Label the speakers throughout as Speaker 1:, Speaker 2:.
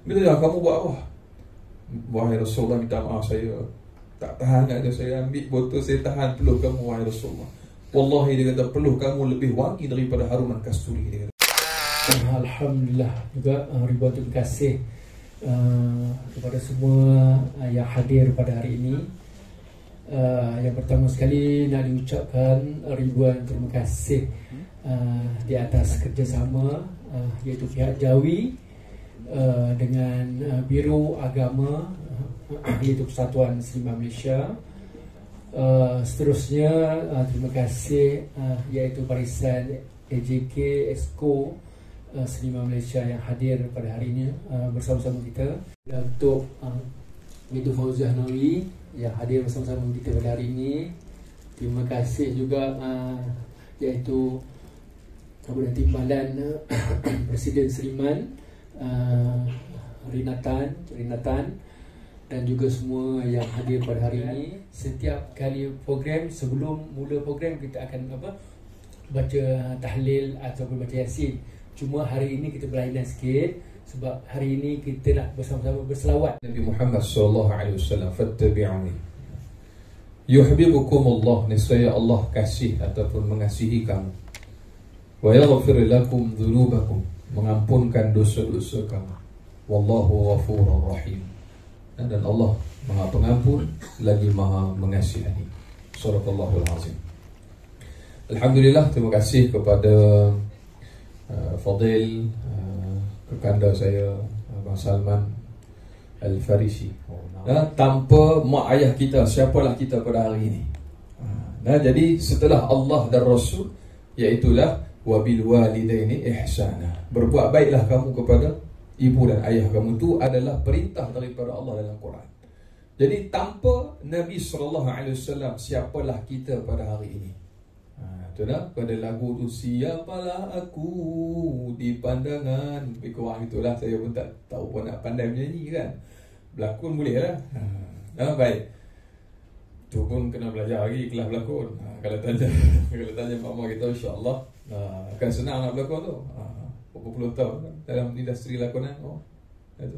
Speaker 1: Bila kamu buat apa? Wahai Rasulullah, minta maaf, saya tak tahan ada, saya ambil botol, saya tahan peluh kamu wahai Rasulullah. Wallahi, dia kata, peluh kamu lebih wangi daripada haruman kasturi, dia kata.
Speaker 2: Alhamdulillah juga ribuan terima kasih kepada semua yang hadir pada hari ini. Yang pertama sekali nak diucapkan ribuan terima kasih di atas kerjasama iaitu pihak Jawi dengan Biro Agama iaitu Persatuan Musliman Malaysia. Seterusnya terima kasih iaitu Barisan AJK Exco Seniman Malaysia yang hadir pada hari ini bersama-sama kita. Untuk Datuk Fauzi Hanawi yang hadir bersama-sama kita pada hari ini. Terima kasih juga iaitu Ketua Timbalan Presiden Seriman Rinatan dan juga semua yang hadir pada hari ini. Setiap kali program, sebelum mula program, kita akan baca tahlil ataupun baca yasin. Cuma hari ini kita berlainan sikit sebab hari ini kita nak bersama-sama berselawat.
Speaker 1: Nabi Muhammad sallallahu alaihi wasallam, fattabi'uni yuhibbukumullah, niscaya Allah kasih ataupun mengasihi kamu. Wa yaghfir lakum dzunubakum, mengampunkan dosa-dosa kamu. Wallahu ghafurur rahim, dan Allah Maha Pengampun lagi Maha Mengasihani. Surahul Azim. Alhamdulillah, terima kasih kepada Fadil kekanda saya Abang Salman Al-Farisi. Tanpa mak ayah kita, siapalah kita pada hari ini? Jadi setelah Allah dan Rasul, iaitulah wabil walidaini ihsana, berbuat baiklah kamu kepada ibu dan ayah kamu. Itu adalah perintah daripada Allah dalam Quran. Jadi tanpa Nabi SAW, siapalah kita pada hari ini? Itulah pada lagu tu, siapalah aku di pandangan. Lebih kurang itulah. Saya pun tak tahu pun nak pandai menyanyi kan. Berlakon boleh lah. Baik, tu pun kena belajar lagi kelas berlakon. Kalau tanya mama kita, insyaAllah akan senang nak berlakon tu. Berapa puluh tahun dalam industri lakonan. Itu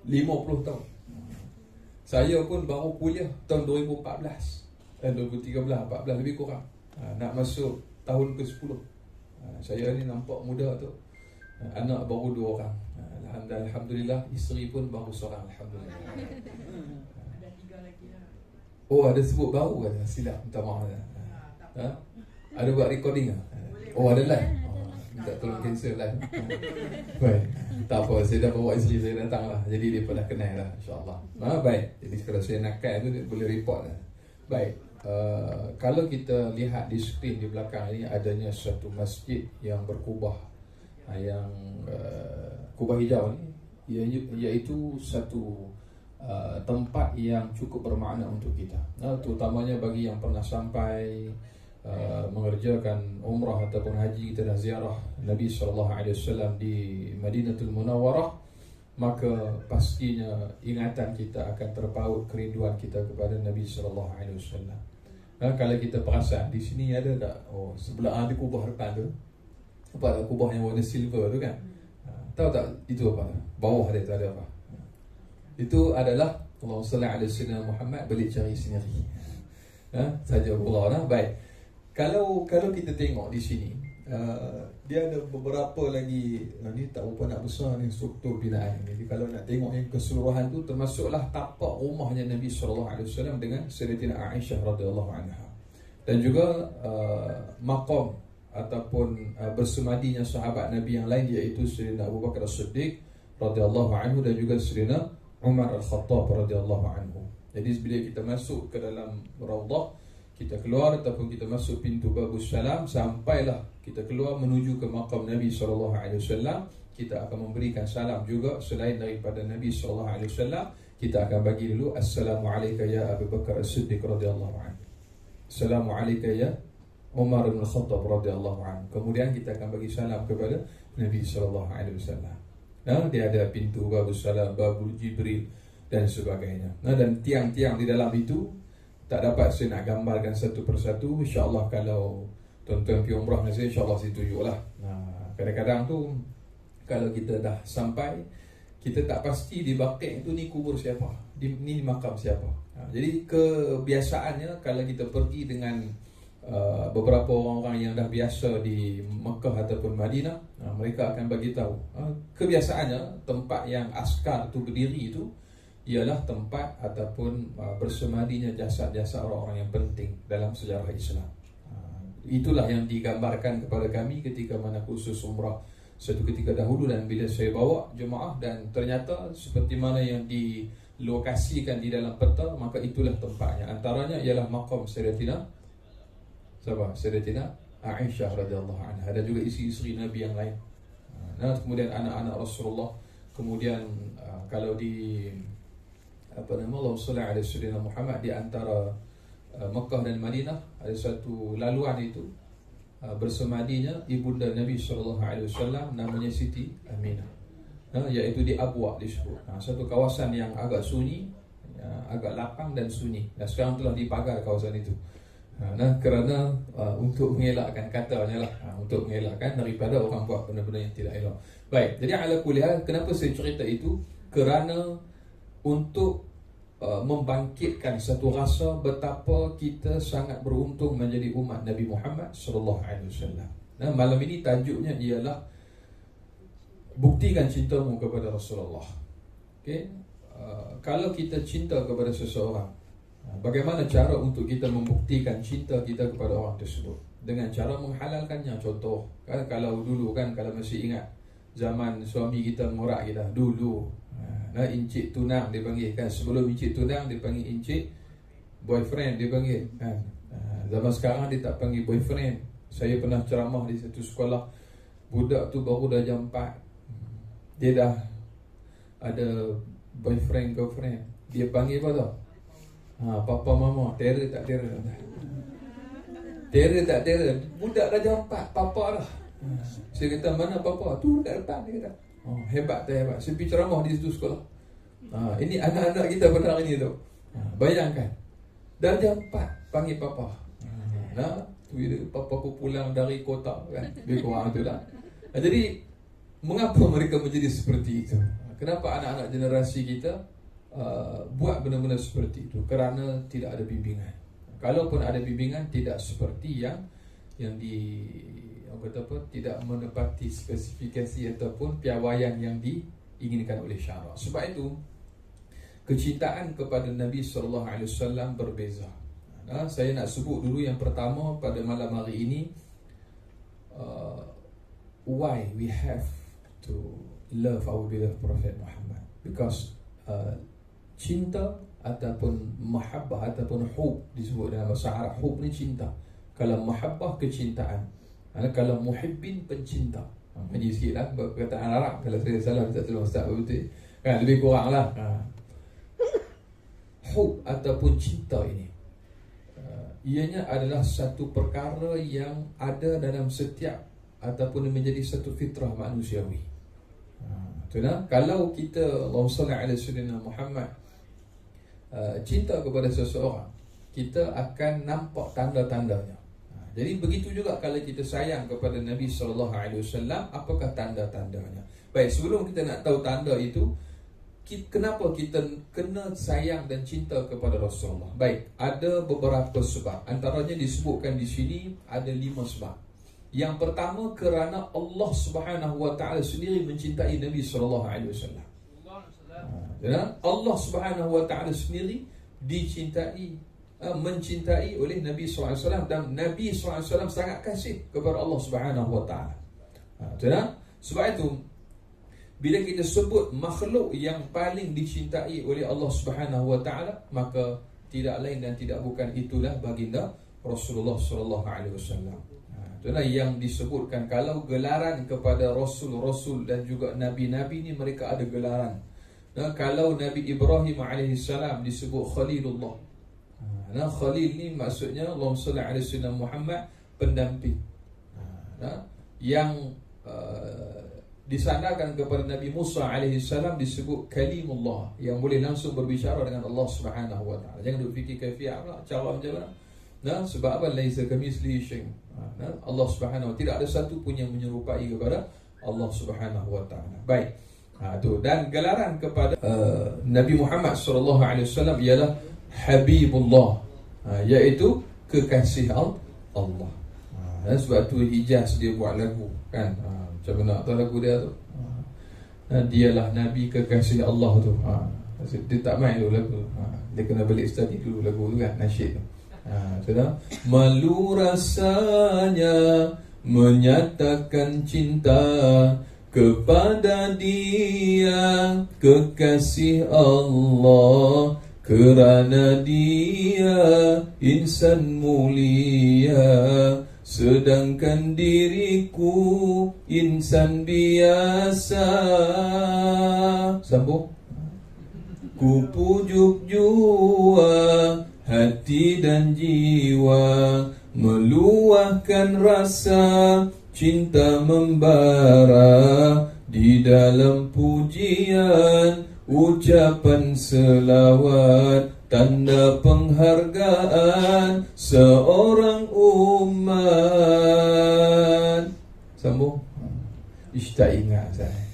Speaker 1: 50 tahun. Saya pun baru kuliah tahun 2014 dan 2013, 14 lebih kurang. Nak masuk tahun ke-10. Saya ni nampak muda tu. Anak baru 2 orang. Alhamdulillah, isteri pun baru seorang. Alhamdulillah.
Speaker 3: Ada 3 lagi lah.
Speaker 1: Oh, ada sebut baru kan? Silap, minta maaf. Ada buat recording lah? Oh, ada live. Minta tolong cancel live. Baik, tak apa, saya dah bawa isteri saya datang lah. Jadi dia pun dah kenal lah, insyaAllah. Baik, jadi kalau saya nakal tu, dia boleh report lah. Baik, kalau kita lihat di skrin di belakang ini, adanya satu masjid yang berkubah, yang kubah hijau ni, iaitu satu tempat yang cukup bermakna untuk kita, terutamanya bagi yang pernah sampai mengerjakan umrah ataupun haji. Kita dah ziarah Nabi SAW di Madinatul Munawwarah, maka pastinya ingatan kita akan terpaut, kerinduan kita kepada Nabi SAW. Kalau kita perasan di sini ada tak? Oh, sebelah ada kubah depan tu. Apa, kubah yang warna silver tu kan? Tahu tak itu apa? Bawah dia tu ada apa? Itu adalah Allahumma salli ala sayyidina Muhammad, balik cari sendiri. Saja pula lah. Baik. Kalau kita tengok di sini, dia ada beberapa lagi, ni tak berapa nak besar ni struktur binaan ni. Jadi kalau nak tengok yang keseluruhan tu, termasuklah tapak rumahnya Nabi SAW dengan Sayyidatina Aisyah radhiyallahu anha, dan juga maqam ataupun bersemadinya sahabat Nabi yang lain, iaitu Sayyidina Abu Bakar As-Siddiq radhiyallahu anhu dan juga Sayyidina Umar Al-Khattab radhiyallahu anhu. Jadi bila kita masuk ke dalam Raudhah, kita keluar ataupun kita masuk pintu Babus Salam, sampailah kita keluar menuju ke maqam Nabi SAW, kita akan memberikan salam juga. Selain daripada Nabi SAW, kita akan bagi dulu Assalamualaikum ya Abu Bakar As-Siddiq radhiyallahu anhu, Assalamualaikum ya Umar bin Khattab radhiyallahu anhu. Kemudian kita akan bagi salam kepada Nabi SAW. Dia ada pintu Babus Salam, Babul Jibril dan sebagainya. Dan tiang-tiang di dalam itu tak dapat saya nak gambarkan satu persatu. InsyaAllah kalau tuan-tuan pergi umrah dengan saya, InsyaAllah saya tunjuklah. Kadang-kadang tu kalau kita dah sampai, kita tak pasti di Baqi' itu ni kubur siapa, ni makam siapa. Jadi kebiasaannya kalau kita pergi dengan beberapa orang-orang yang dah biasa di Mekah ataupun Madinah, mereka akan bagi tahu kebiasaannya tempat yang askar itu berdiri itu ialah tempat ataupun bersemadinya jasad-jasad orang-orang yang penting dalam sejarah Islam. Itulah yang digambarkan kepada kami ketika mana khusus umrah satu ketika dahulu, dan bila saya bawa jemaah, dan ternyata seperti mana yang dilokasikan di dalam peta, maka itulah tempatnya. Antaranya ialah makam Sayyidatina Aisyah radhiyallahu anha, dan juga isteri-isteri Nabi yang lain. Nah, kemudian anak-anak Rasulullah. Kemudian kalau di Allahumma shalli ala sayyidina Muhammad, di antara Mekah dan Madinah ada satu laluan itu bersemadinya ibunda Nabi SAW, namanya Siti Aminah, iaitu di Abwa disebut. Satu kawasan yang agak sunyi, agak lapang dan sunyi. Sekarang telah dipagar kawasan itu. Kerana untuk mengelakkan katanya lah, untuk mengelakkan daripada orang buat benda-benda yang tidak elok. Baik, jadi ala kulli hal, kenapa saya cerita itu? Kerana untuk membangkitkan satu rasa betapa kita sangat beruntung menjadi umat Nabi Muhammad sallallahu alaihi wasallam. Malam ini tajuknya ialah buktikan cintamu kepada Rasulullah. Okey, kalau kita cinta kepada seseorang, bagaimana cara untuk kita membuktikan cinta kita kepada orang tersebut? Dengan cara menghalalkannya. Contoh, kan kalau dulu kan, kalau masih ingat zaman suami kita ngorak kita dulu, encik tunang dia panggil kan. Sebelum encik tunang dia panggil encik boyfriend dia panggil kan. Zaman sekarang dia tak panggil boyfriend. Saya pernah ceramah di satu sekolah, budak tu baru dah jam 4, dia dah ada boyfriend girlfriend. Dia panggil apa tau? Papa mama. Terror tak terror? Terror tak terror? Budak dah jam 4, papa dah. Saya kata, mana papa? Tu dekat depan, dia kata. Hebat tak hebat. Saya pergi ceramah di situ sekolah. Ini anak-anak kita pada hari ni tu. Bayangkan, dah jam 4 panggil papa. Papa aku pulang dari kota kan. Lebih kurang tu lah. Jadi mengapa mereka menjadi seperti itu? Kenapa anak-anak generasi kita buat benda-benda seperti itu? Kerana tidak ada bimbingan. Kalaupun ada bimbingan, tidak seperti yang tidak menepati spesifikasi ataupun piawaian yang diinginkan oleh syarak. Sebab itu kecintaan kepada Nabi SAW berbeza. Saya nak sebut dulu yang pertama pada malam hari ini, why we have to love our beloved Prophet Muhammad. Because cinta ataupun mahabbah ataupun hub disebut dalam bahasa Arab. Hub ni cinta. Kalau mahabbah kecintaan. Kalau muhibbin pencinta. Jadi sikit lah perkataan Arab. Kalau saya salah, minta tolong Ustaz betul kan, lebih kurang lah. Hub ataupun cinta ini, ianya adalah satu perkara yang ada dalam setiap ataupun menjadi satu fitrah manusiawi. Kalau kita Allahumma salli ala sayyidina Muhammad, cinta kepada seseorang, kita akan nampak tanda-tandanya. Jadi begitu juga kalau kita sayang kepada Nabi SAW, apakah tanda-tandanya? Baik, sebelum kita nak tahu tanda itu, kenapa kita kena sayang dan cinta kepada Rasulullah? Baik, ada beberapa sebab. Antaranya disebutkan di sini ada 5 sebab. Yang pertama, kerana Allah SWT sendiri mencintai Nabi SAW. Allah SWT sendiri mencintai oleh Nabi SAW, dan Nabi SAW sangat kasih kepada Allah SWT. Sebab itu bila kita sebut makhluk yang paling dicintai oleh Allah SWT, maka tidak lain dan tidak bukan itulah baginda Rasulullah SAW. Itulah yang disebutkan. Kalau gelaran kepada Rasul-Rasul dan juga Nabi-Nabi ni, mereka ada gelaran. Kalau Nabi Ibrahim AS disebut Khalilullah. Khalil ni maksudnya Allahumma salli ala sayyidina Muhammad, pendamping. Yang disandarkan kepada Nabi Musa AS disebut Kalimullah, yang boleh langsung berbicara dengan Allah SWT. Jangan duk fikir kaifiah pula, cara macam mana. Sebab apa? Laisa kamitslihi syai'. Allah SWT tidak ada satu pun yang menyerupai kepada Allah SWT. Baik. Tu. Dan gelaran kepada Nabi Muhammad sallallahu alaihi wasallam ialah Habibullah, iaitu kekasih Allah. Sebab tu Hijaz dia buat lagu kan. Macam mana tahu lagu dia tu? Dialah Nabi kekasih Allah tu. Dia tak main tu lagu. Dia kena balik study dulu lagu tu kan, nasyid tu. Sudah. Malu rasanya menyatakan cinta kepada Dia kekasih Allah, kerana Dia insan mulia, sedangkan diriku insan biasa. Sambung. Ku pujuk jua hati dan jiwa, meluahkan rasa cinta membara, di dalam pujian ucapan selawat, tanda penghargaan seorang umat. Sambung. Tak ingat saya.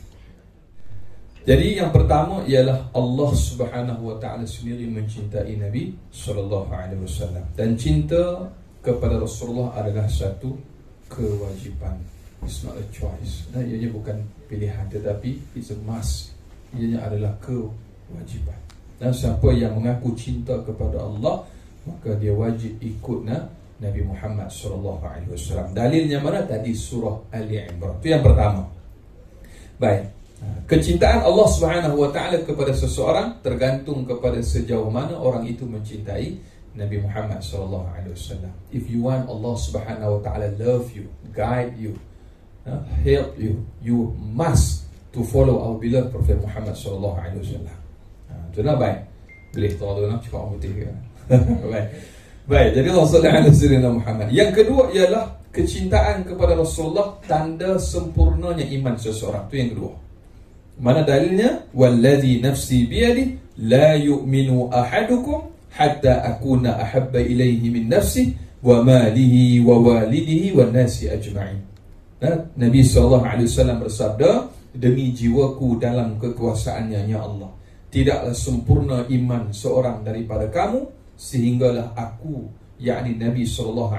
Speaker 1: Jadi yang pertama ialah Allah Subhanahu wa taala sendiri mencintai Nabi sallallahu alaihi wasallam, dan cinta kepada Rasulullah adalah satu kewajipan. It's not a choice. Ianya bukan pilihan, tetapi it's a must. Ianya adalah kewajipan. Dan siapa yang mengaku cinta kepada Allah, maka dia wajib ikut Nabi Muhammad sallallahu alaihi wasallam. Dalilnya mana? Tadi surah Ali Imran. Itu yang pertama. Baik. Kecintaan Allah Subhanahu wa taala kepada seseorang tergantung kepada sejauh mana orang itu mencintai Nabi Muhammad sallallahu alaihi wasallam. If you want Allah Subhanahu wa taala love you, guide you, help you, you must to follow our beloved Prophet Muhammad sallallahu alaihi wasallam. Sudah baik. Boleh tahu nak cakap putih ke? Baik. Baik, jadi Rasulullah sallallahu Muhammad. Yang kedua ialah kecintaan kepada Rasulullah tanda sempurnanya iman seseorang. Itu yang kedua. Mana dalilnya? Wallazi nafsi biyadihi la yu'minu ahadukum hatta akuna ahabba ilaihi min nafsihi wa malihi wa walidihi wan nasi ajma'in. Nabi SAW bersabda, demi jiwaku dalam kekuasaannya ya Allah, tidaklah sempurna iman seorang daripada kamu sehinggalah aku, yakni Nabi SAW,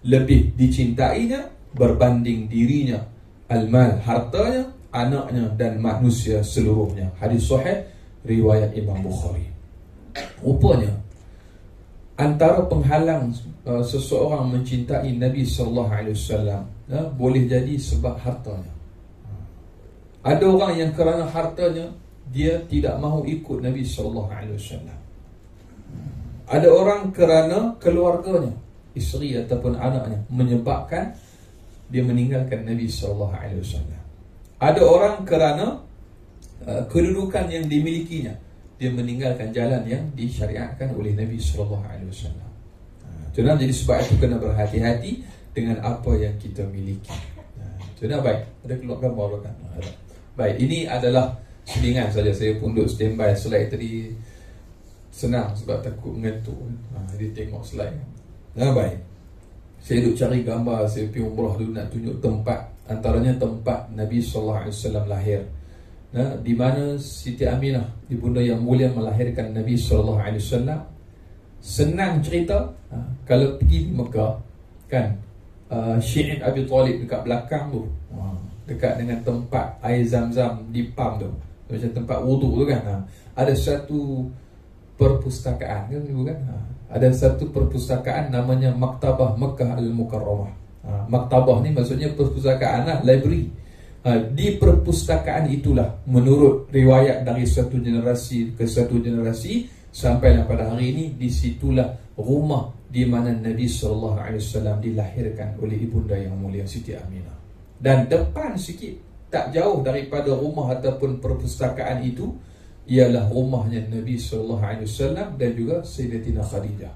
Speaker 1: lebih dicintainya berbanding dirinya, al-mal, hartanya, anaknya dan manusia seluruhnya. Hadis sahih riwayat Imam Bukhari. Rupanya antara penghalang seseorang mencintai Nabi sallallahu alaihi wasallam boleh jadi sebab hartanya. Ada orang yang kerana hartanya dia tidak mahu ikut Nabi sallallahu alaihi wasallam. Ada orang kerana keluarganya, isteri ataupun anaknya, menyebabkan dia meninggalkan Nabi sallallahu alaihi wasallam. Ada orang kerana kedudukan yang dimilikinya, dia meninggalkan jalan yang disyariatkan oleh Nabi sallallahu alaihi wasallam. Jadi sebab itu kena berhati-hati dengan apa yang kita miliki. Jadi baik, ada keluar gambar kan? Baik, ini adalah selingan saja. Saya pun duduk standby slide tadi. Senang sebab takut mengantuk. Dia tengok slide. Baik. Saya duduk cari gambar. Saya pergi umrah dulu nak tunjuk tempat. Antaranya tempat Nabi SAW lahir. Di mana Siti Aminah, ibunda yang mulia, melahirkan Nabi SAW. Senang cerita. Kalau pergi di Mekah, kan, Syed Abi Talib dekat belakang tu, dekat dengan tempat air Zam-Zam di pam tu, macam tempat wuduk tu kan, ada satu perpustakaan kan? Ada satu perpustakaan namanya Maktabah Mekah Al-Mukarramah. Maktabah ni maksudnya perpustakaan lah, library. Di perpustakaan itulah, menurut riwayat dari satu generasi ke satu generasi, sampailah pada hari ini, disitulah rumah di mana Nabi SAW dilahirkan oleh ibunda yang mulia Siti Aminah. Dan depan sikit, tak jauh daripada rumah ataupun perpustakaan itu, ialah rumahnya Nabi SAW dan juga Sayyidatina Khadijah.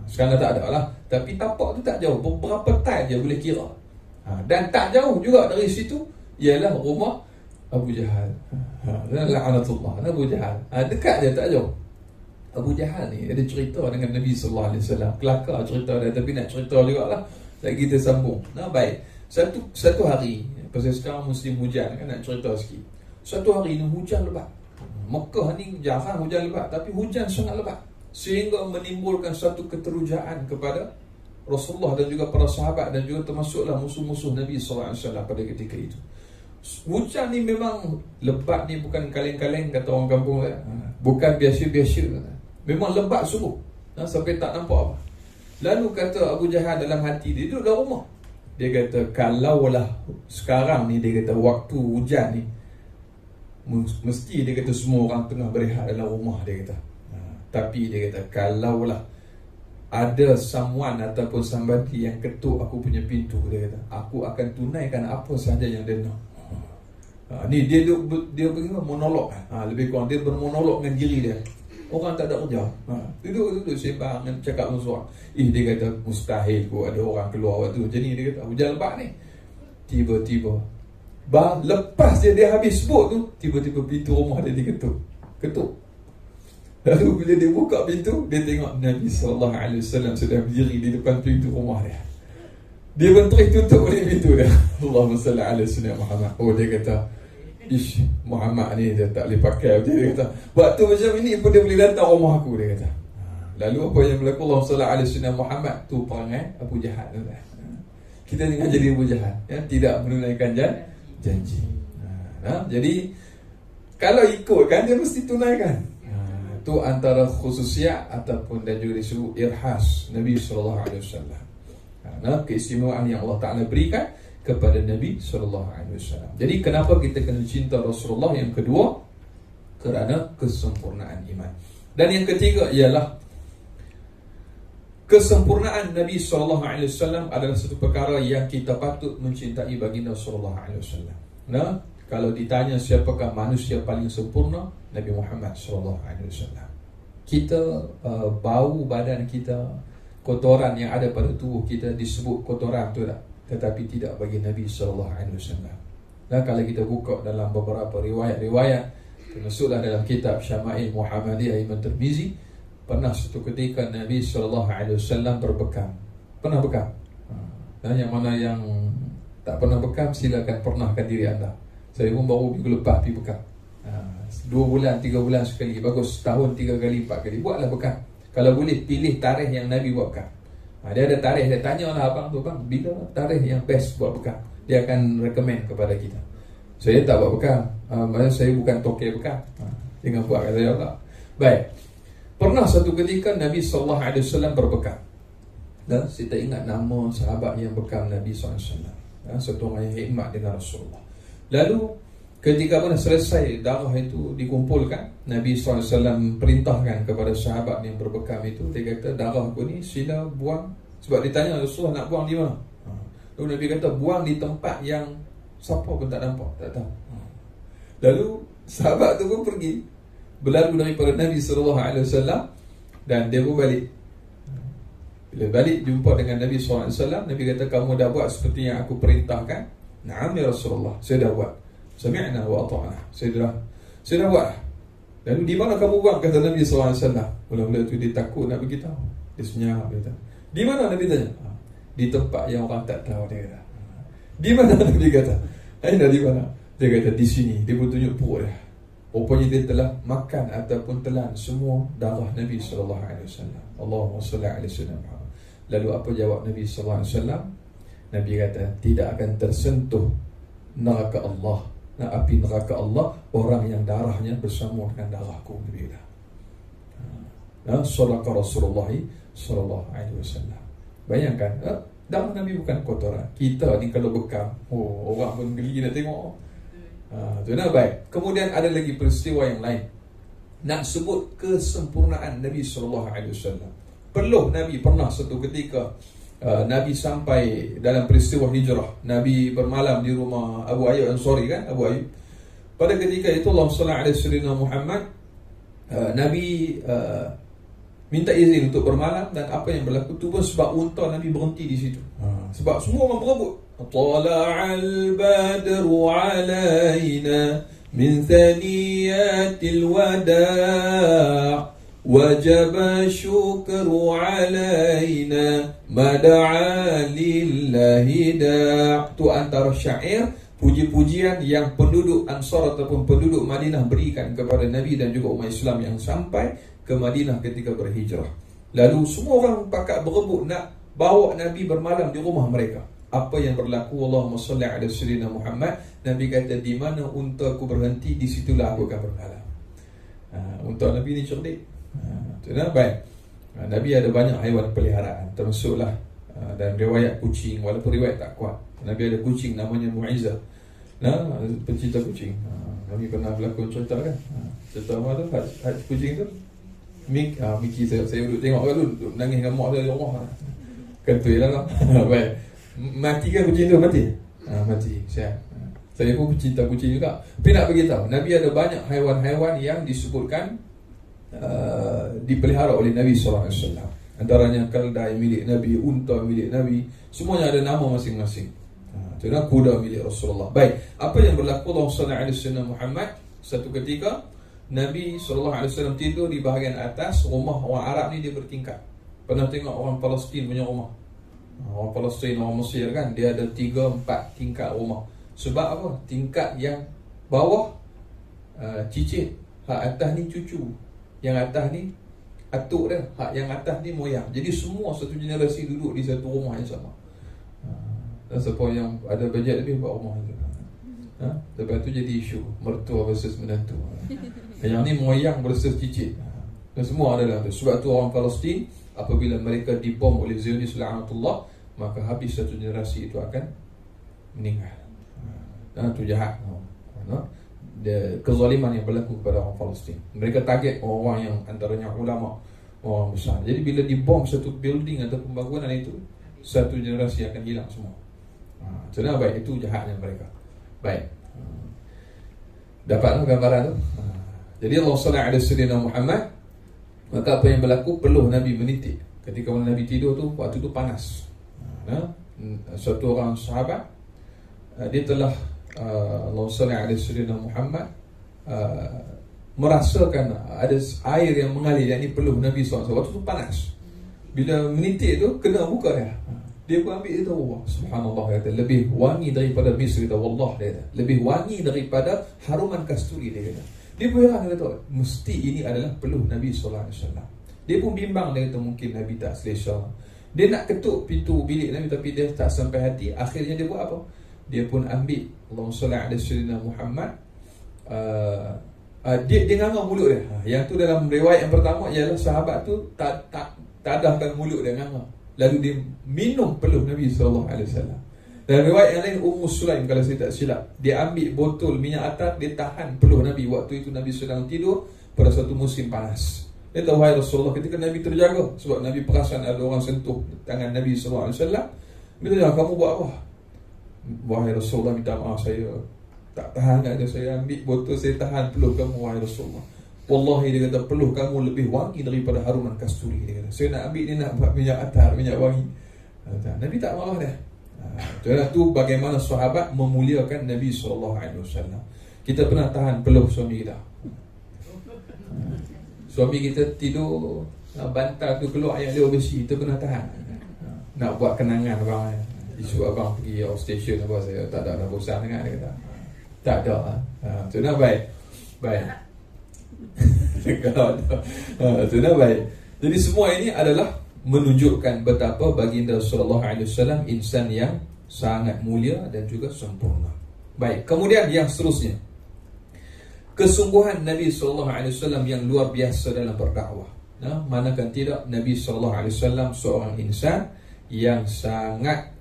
Speaker 1: Sekarang tak ada lah, tapi tapak tu tak jauh, beberapa tile je boleh kira. Dan tak jauh juga dari situ ialah rumah Abu Jahal. La'anatullah, Abu Jahal. Dekat je, tak jauh. Abu Jahal ni ada cerita dengan Nabi SAW. Kelakar cerita dia, tapi nak cerita juga lah. Lagi kita sambung. Baik. Satu hari, pasal sekarang musim hujan kan, nak cerita sikit. Satu hari ni hujan lebat. Mekah ni jarang hujan lebat, tapi hujan sangat lebat, sehingga menimbulkan satu keterujaan kepada Rasulullah dan juga para sahabat, dan juga termasuklah musuh-musuh Nabi SAW pada ketika itu. Hujan ni memang lebat ni bukan kaleng-kaleng kata orang kampung, bukan biasa-biasa, memang lebat sungguh, sampai tak nampak apa. Lalu kata Abu Jahal dalam hati dia, duduk dalam rumah, dia kata kalaulah sekarang ni, dia kata waktu hujan ni, mesti dia kata semua orang tengah berehat dalam rumah, dia kata. Tapi dia kata kalaulah ada someone ataupun somebody yang ketuk aku punya pintu, dia kata, aku akan tunaikan apa sahaja yang dia nak. Ni dia pergi monolog, lebih kurang dia bermonolog dengan diri dia. Orang tak ada kerja, duduk sembang, cakap musuh. Dia kata mustahil kot ada orang keluar waktu jadi. Dia kata hujan lebat ni. Tiba-tiba lepas dia habis sebut tu, tiba-tiba pintu rumah dia diketuk. Lalu bila dia buka pintu, dia tengok Nabi SAW sedang berdiri di depan pintu rumah dia. Dia pun terus tutup balik pintu dia. Allahumma salli ala sayyidina Muhammad. Dia kata, ish, Muhammad ni dia tak boleh pakai. Dia kata, waktu macam ini pun dia boleh datang rumah aku, dia kata. Lalu apa yang berlaku? Allahumma salli ala sayyidina Muhammad tu perangai Abu Jahal. Kita jangan jadi Abu Jahal, tidak menunaikan janji. Jadi kalau ikutkan, dia mesti tunaikan. Itu antara khususiat ataupun dan juga disebut irhas Nabi SAW. Keistimewaan yang Allah Ta'ala berikan kepada Nabi SAW. Jadi kenapa kita kena cinta Rasulullah? Yang kedua, kerana kesempurnaan iman. Dan yang ketiga ialah kesempurnaan Nabi SAW adalah satu perkara yang kita patut mencintai baginda SAW. Kalau ditanya siapakah manusia paling sempurna, Nabi Muhammad SAW. Kita bau badan kita, kotoran yang ada pada tubuh kita disebut kotoran tu tak? Tetapi tidak bagi Nabi SAW. Dan kalau kita buka dalam beberapa riwayat-riwayat, termasuklah dalam kitab Syama'il Muhammadiyah Ibn Tirmizi, pernah satu ketika Nabi SAW berbekam. Pernah bekam? Dan yang mana yang tak pernah bekam, silakan pernahkan diri anda. Saya pun baru minggu lepas pergi bekam. 2 bulan, 3 bulan sekali. Bagus, setahun 3 kali, 4 kali. Buatlah bekam. Kalau boleh, pilih tarikh yang Nabi buat bekam. Dia ada tarikh, dia tanya lah abang tu, bang, bila tarikh yang best buat bekam? Dia akan recommend kepada kita. Saya tak buat bekam, saya bukan toke bekam. Jangan buat kata saya tak. Baik. Pernah satu ketika Nabi SAW berbekam. Dan saya tak ingat nama sahabat yang bekam Nabi SAW. Satu orang yang hikmat dengan Rasulullah. Lalu ketika mana selesai darah itu dikumpulkan, Nabi SAW perintahkan kepada sahabat yang berbekam itu. Dia kata, darah aku ni sila buang. Sebab dia tanya Rasulullah nak buang di mana. Lalu Nabi kata, buang di tempat yang siapa pun tak nampak, tak tahu. Lalu sahabat tu pun pergi, berlalu daripada Nabi SAW, dan dia pun balik. Bila balik jumpa dengan Nabi SAW, Nabi kata, kamu dah buat seperti yang aku perintahkan? Naam ya Rasulullah, saya dah buat. Sami'na wa ata'na. Saya dah buat. Lalu di mana kamu buang? Kata Nabi SAW. Mula-mula tu dia takut nak beritahu. Dia senyap, dia kata, di mana? Nabi tanya. Di tempat yang orang tak tahu, dia kata. Di mana? Nabi kata. Aina di mana? Dia kata di sini. Dia pun tunjuk perut dia. Rupanya dia telah makan ataupun telan semua darah Nabi SAW. Allahumma salli ala sayyidina Muhammad. Lalu apa jawab Nabi SAW? Nabi kata, tidak akan tersentuh neraka Allah, api neraka Allah, orang yang darahnya bersama dengan darahku. Nabi kata. Sadaqa Rasulullah SAW. Bayangkan, darah Nabi bukan kotoran. Kita ni kalau bekam, orang pun geli nak tengok. Tu nak baik. Kemudian ada lagi peristiwa yang lain. Nak sebut kesempurnaan Nabi SAW. Perlu Nabi pernah satu ketika, Nabi sampai dalam peristiwa hijrah. Nabi bermalam di rumah Abu Ayyub Ansari, kan? Abu Ayyub. Pada ketika itu Allahumma salli ala sayyidina Muhammad, Nabi minta izin untuk bermalam. Dan apa yang berlaku tu pun sebab unta Nabi berhenti di situ. Sebab semua orang berebut. Tala'al badru alaina min thaniyatil wada' wajib syukru alaina mad'a lillahi da'. Tu antara syair puji-pujian yang penduduk Ansar ataupun penduduk Madinah berikan kepada Nabi dan juga umat Islam yang sampai ke Madinah ketika berhijrah. Lalu semua orang pakat berebut nak bawa Nabi bermalam di rumah mereka. Apa yang berlaku? Allahumma salli ala sayyidina Muhammad. Nabi kata, di mana untaku berhenti, di situlah aku akan bermalam. Unta Nabi ni cerdik. Baik. Nabi ada banyak haiwan peliharaan, termasuklah dan riwayat kucing, walaupun riwayat tak kuat. Nabi ada kucing namanya Mu'izzah. Pencinta kucing. Kami pernah berlakon cerita kan. Cerita apa tu? Kucing tu Miki saya duduk tengok kan, duduk nangis dengan mak saya di rumah. Kentui lah. Baik. Mati kan kucing tu? Mati? Mati. Siap. Saya pun pencinta kucing juga. Tapi nak beritahu, Nabi ada banyak haiwan-haiwan yang disebutkan dipelihara oleh Nabi SAW. Antaranya keldai milik Nabi, unta milik Nabi. Semuanya ada nama masing-masing. Itulah kuda milik Rasulullah. Baik, apa yang berlaku? Allah SAW Muhammad, satu ketika Nabi SAW tidur di bahagian atas rumah orang Arab ni. Dia bertingkat. Pernah tengok orang Palestin punya rumah? Orang Palestin, orang Mesir kan, dia ada 3-4 tingkat rumah. Sebab apa? Tingkat yang bawah cicit, hak atas ni cucu, yang atas ni atuk dia, hak yang atas ni moyang. Jadi semua satu generasi duduk di satu rumah yang sama. Dan siapa yang ada bajet lebih buat rumah itu. Lepas tu jadi isu mertua versus menantu. Yang ni moyang versus cicit. Dan semua ada dalam tu. Sebab tu orang Palestin, apabila mereka dibom oleh Zionis la'anatullah, maka habis satu generasi itu akan meninggal. Dan itu jahat. Kezaliman yang berlaku kepada orang Palestin. Mereka target orang-orang yang antaranya ulama, orang besar. Jadi bila dibom satu building atau pembangunan itu, satu generasi akan hilang semua. Jadi baik, itu jahatnya mereka. Baik. Dapatlah gambaran tu. Jadi Allah SAW Muhammad, maka apa yang berlaku? Peluh Nabi menitik. Ketika Nabi tidur tu, waktu tu panas. Satu orang sahabat, dia telah Allah SAW Muhammad merasakan ada air yang mengalir, yang ni peluh Nabi SAW. Waktu tu panas. Bila menitik tu, kena muka dia. Dia pun ambil, dia tahu, subhanallah, kata, lebih wangi daripada misk, kata, wallah, dia kata, lebih wangi daripada haruman kasturi, dia kata. Dia pun heran, dia kata, mesti ini adalah peluh Nabi SAW. Dia pun bimbang, dia kata, mungkin Nabi tak selesa. Dia nak ketuk pintu bilik Nabi, tapi dia tak sampai hati. Akhirnya dia buat apa? Dia pun ambil Allahumma salli ala sayyidina Muhammad, dia nganga mulut dia. Yang tu dalam riwayat yang pertama ialah sahabat tu tadahkan mulut dia, nganga. Lalu dia minum peluh Nabi SAW. Dalam riwayat yang lain, Ummu Sulaim, kalau saya tak silap, dia ambil botol minyak atar, dia tahan peluh Nabi. Waktu itu Nabi sedang tidur pada satu musim panas. Dia tahu, wahai Rasulullah, ketika Nabi terjaga, sebab Nabi perasan ada orang sentuh tangan Nabi SAW. Dia kata, kamu buat apa? Wahai Rasulullah, minta maaf, saya tak tahan, ada saya ambil botol, saya tahan peluh kamu, wahai Rasulullah. Wallahi, dia kata, peluh kamu lebih wangi daripada haruman kasturi, dia kata. Saya nak ambil, dia nak buat minyak atar, minyak wangi. Nabi tak marah dah. Itu bagaimana sahabat memuliakan Nabi SAW. Kita pernah tahan peluh suami kita. Suami kita tidur, bantal tu keluar yang dia besi, kita pernah tahan. Nak buat kenangan abang, isu abang pergi outstation apa, saya tak ada bosan dengan dia kata. Tak ada. Itu dah baik. Baik. Kalau ada. Itu dah baik. Jadi semua ini adalah menunjukkan betapa baginda sallallahu alaihi wasallam insan yang sangat mulia dan juga sempurna. Baik, kemudian yang seterusnya, kesungguhan Nabi sallallahu alaihi wasallam yang luar biasa dalam berdakwah. Manakan tidak, Nabi sallallahu alaihi wasallam seorang insan yang sangat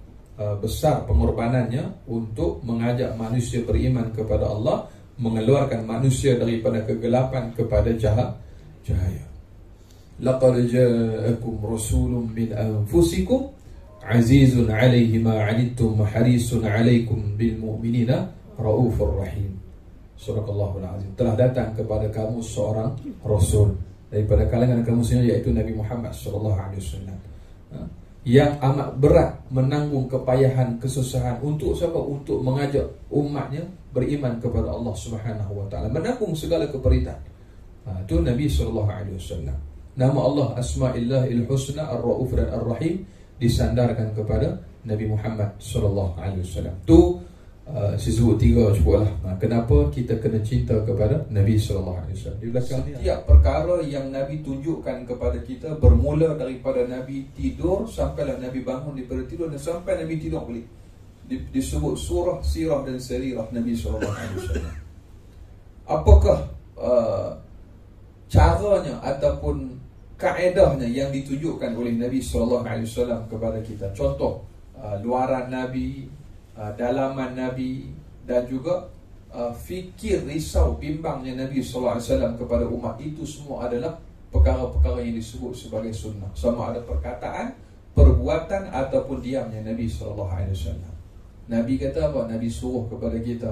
Speaker 1: besar pengorbanannya untuk mengajak manusia beriman kepada Allah, mengeluarkan manusia daripada kegelapan kepada cahaya. Laqad ja'akum rasulun min anfusikum azizun 'alaihi ma 'anittum harisun 'alaikum bil mu'minina raufur rahim. Subhanallahul azim. Telah datang kepada kamu seorang rasul daripada kalangan kamu sendiri, yaitu Nabi Muhammad sallallahu alaihi wasallam, yang amat berat menanggung kepayahan, kesusahan untuk siapa? Untuk mengajak umatnya beriman kepada Allah Subhanahu wa taala, menanggung segala keperitan. Itu Nabi sallallahu alaihi wasallam. Nama Allah Asma'illahil Husna Ar-Rauf dan Ar-Rahim disandarkan kepada Nabi Muhammad sallallahu alaihi wasallam. Tu Saya sebut 3 cukup lah. Kenapa kita kena cinta kepada Nabi SAW? Di belakang setiap perkara yang Nabi tunjukkan kepada kita, bermula daripada Nabi tidur sampailah Nabi bangun daripada tidur, dan sampai Nabi tidur balik, disebut surah sirah dan serirah Nabi SAW. Apakah caranya ataupun kaedahnya yang ditunjukkan oleh Nabi SAW kepada kita? Contoh, luaran Nabi, dalaman Nabi, dan juga fikir, risau, bimbangnya Nabi SAW kepada umat. Itu semua adalah perkara-perkara yang disebut sebagai sunnah, sama ada perkataan, perbuatan ataupun diamnya Nabi SAW. Nabi kata apa? Nabi suruh kepada kita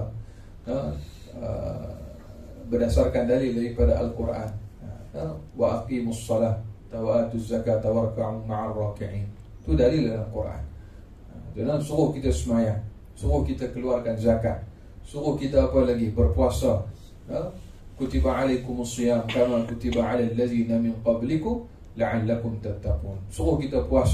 Speaker 1: berdasarkan dalil daripada Al-Quran, wa aqimus salah wa atuz zakat warka'u ma'ar raki'in. Itu dalil dalam Quran. Dan suruh kita sembahyang, suruh kita keluarkan zakat, suruh kita apa lagi? Berpuasa. Kutiba alaikumus siyam kama kutiba alal ladzina min qablikum la'allakum tattaqun. Suruh kita puasa.